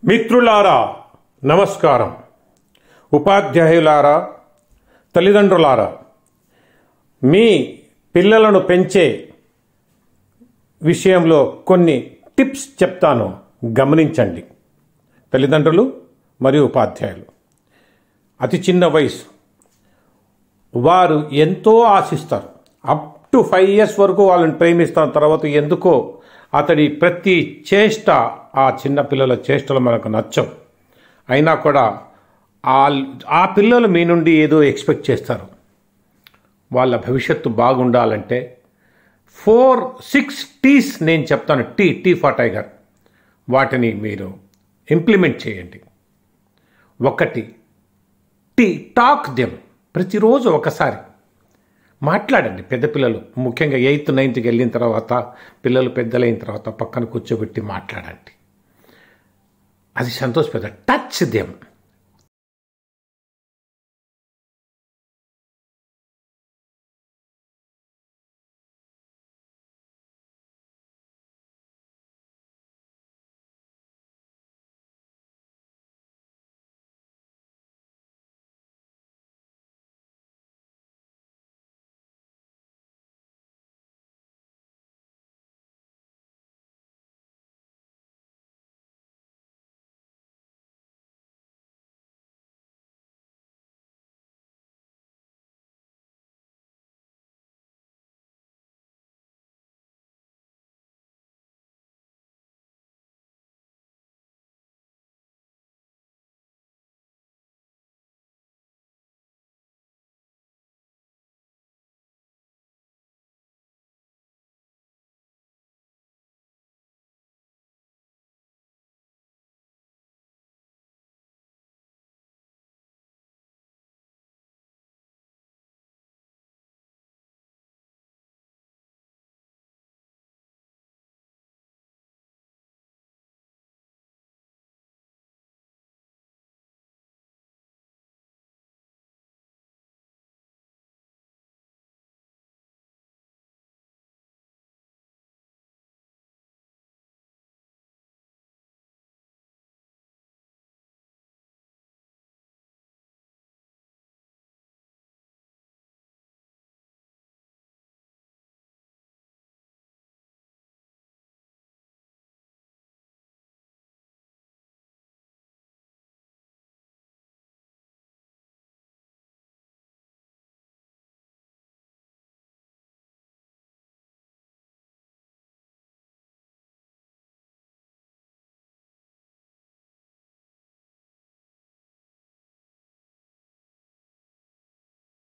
మిత్రులారా నమస్కారం. ఉపాధ్యాయులారా, తల్లిదండ్రులారా, మీ పిల్లలను పెంచే విషయంలో కొన్ని టిప్స్ చెప్తాను, గమనించండి. తల్లిదండ్రులు మరియు ఉపాధ్యాయులు, అతి చిన్న వయసు వారు ఎంతో ఆశిస్తారు. అప్ టు 5 years వరకు వాళ్ళని ప్రేమిస్తాం. తర్వాత ఎందుకో అతడి ప్రతి చేష్ట, ఆ చిన్న పిల్లల చేష్టలు మనకు నచ్చవు. అయినా కూడా ఆ పిల్లలు మీ నుండి ఏదో ఎక్స్పెక్ట్ చేస్తారు. వాళ్ళ భవిష్యత్తు బాగుండాలంటే 4-6 T's నేను చెప్తాను. Tea for tiger. వాటిని మీరు ఇంప్లిమెంట్ చేయండి. 1, టాక్ దెమ్. ప్రతిరోజు ఒకసారి మాట్లాడండి. పెద్ద పిల్లలు ముఖ్యంగా 8th 9th వెళ్ళిన తర్వాత, పిల్లలు పెద్దలైన తర్వాత పక్కన కూర్చోబెట్టి మాట్లాడండి. అది సంతోషపెద్ద. Touch them.